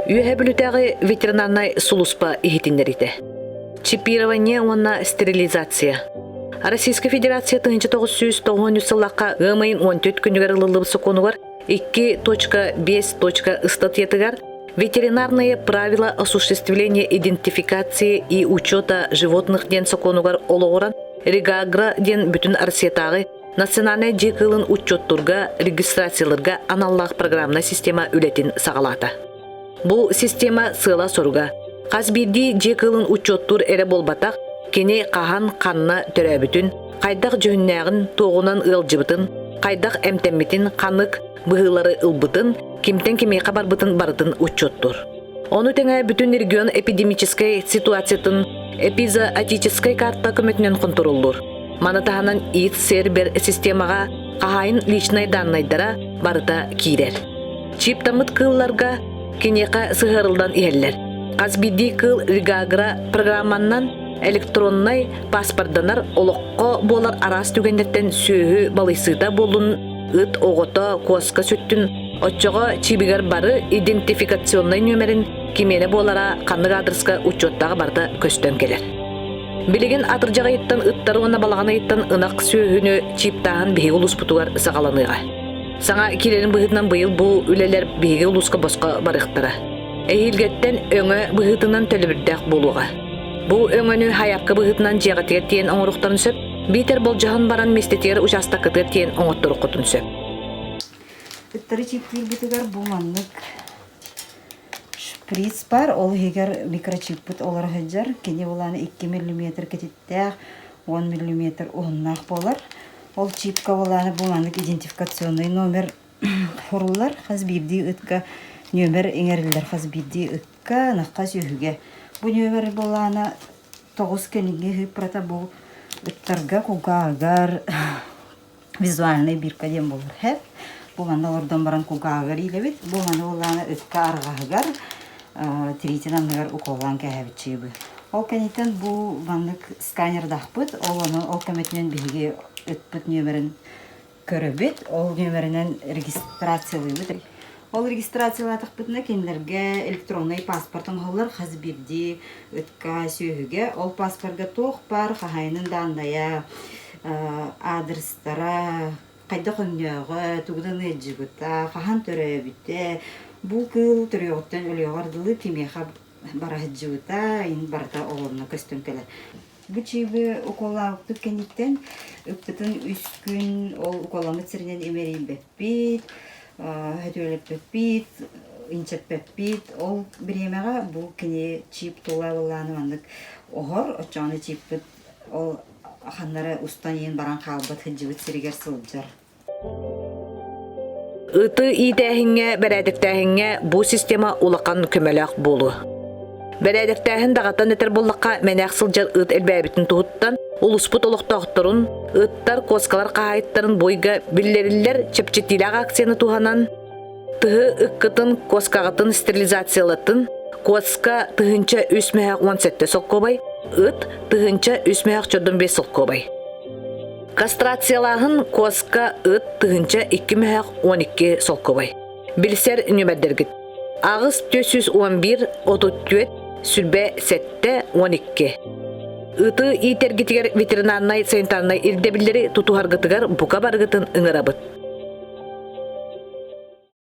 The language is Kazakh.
Үйәбілітәғі ветеринарнай сулуспа ихитиннерите. Чипирование онна стерилизация. Российская Федерация 1990 сыллаққа ғымайын 14 күнігер лылыбысы конуғар 2.5. Статьетігар ветеринарные правила осуществления идентификации и учета животных ден соконугар олоғыран регагра ден бүтін арсиятағы национальный жекылын учеттурга регистрацияларга аналлах программна система үлетін сағалата. Бұл система сыла соруга. Қазбирди жекылын учеттур эре болбатақ, кене қахан қанна төрәбітін, қайдақ жөннәғін тоғынан ылжыбытын, қайдақ әмтәмметін қанық бұғылары ылбытын, кемтен кемейқа барбытын барытын учеттур. Оны тәңә бүтін регион эпидемической ситуациятын эпизоотической карта көмөтінен құнтырылдыр. Манатағынан ит сербер системаға қағайын личный данныйдара барыта кейдер. Чиптамыт кылларга кенеқа сығырылдан иеллер. Қазбиди кыл регагра программаннан электроннай паспорданар олыққа болар арас түгендеттен сөйі балайсыда болын ыт оғыта коска сөттін отчоға чибигар бары идентификационный нөмерін кемені болара қанық адресқа учеттағы барда көстен келер. Билеген атыржаға еттен ыттары оны балағана еттен ынақ сөйіні чиптағын бейгі ұлыс бұтуғар сағаланыға. Саңа келерін бұғытынан бұйыл бұл үлелер бейгі ұлысқа босқа барықтыра. Әйілгеттен өңі бұғытынан төлібірдәқ болуға. Бұл өңіні хайапқы бұғытынан жеғатығыр тиен оңырықтарын сөп, бейтер бол жағын баран местетері ұшастақытыр тиен оңыттыры құтын сөп. Үттері чиптер бұтығар бұманлық шприц бар, ол егер микрочип бұт олар ғыджар, кене оланы 2 мм кететтәқ, 10 мм ұғыннақ болар. Ол чипка оланы бұманлық идентификационный номер құрылар, қазбирди үтка нөмер еңерілдер қазбирди үтка наққа сүйіге. Бұл нөмер боланы 9 кенеге ғыпрата бұл үттарға құғағар визуальный бирка дем болар. Хәп, бұманы ордан баран құғағар елебет, бұманы оланы үтка арғағар третинанығар ұқолан кәхәбіт чебі. Ол кәнеттен бұл банлық сканер дақпыт, ол көметінен бігі үтпіт нөмерін көрібет, ол нөмерінен регистрациялы бұд. Ол регистрациялатық бұтына кенлерге электронный паспортын ғылыр қазбирди үтка сүйіге. Ол паспортға тоқ бар қағайының дандая адрестара, қайда құнияғы, тұғыдан әджігіта, қаған түрі өбітті. Бұл кыл түрі өттен өлі ғардылы кемеға бара әджігіта, ең барда оларына көстен келер. Бұл чейбі ұқола ұқтық кәнеттен үптітін үс күн ол ұқоламы цірінен емерейін бәппет, хөтөліп бәппет, инчет бәппет. Ол біремеға бұл кәне чип тола оланы маңдық оғыр, отчағаны чип бұд ол ақанлары ұстан ең баран қалбат хүджібіт сірігер сылджар. Ыты идәһіңе, бәрәдіктәһіңе бұл система улақан көмеләқ болу. Бәрәдіктәһін дағаттан әтір боллаққа мәнәқ сылжар ыт әлбәбітін тұғыттан ұлыспыт олықтақтырын, ыттар коскалар қағайттарын бойға білдерілер чепчетиләғ акцияны туғанан, тұғы үккітін коскағытын стерилизациялатын, коска тұғынша үсмәғ 17 соққобай, ыт тұғынша үсмәғ 45 соққобай. Кастрациялағын коска ыт тұғынша 2,12 соққобай. Білсер нөмердергіт. Ағыз 411 34 сүрбә 7-12. Ыты итергитигер ветеринарнай санитарнай ирдебиллери тутухаргытыгар бука баргытын ыңырабыт.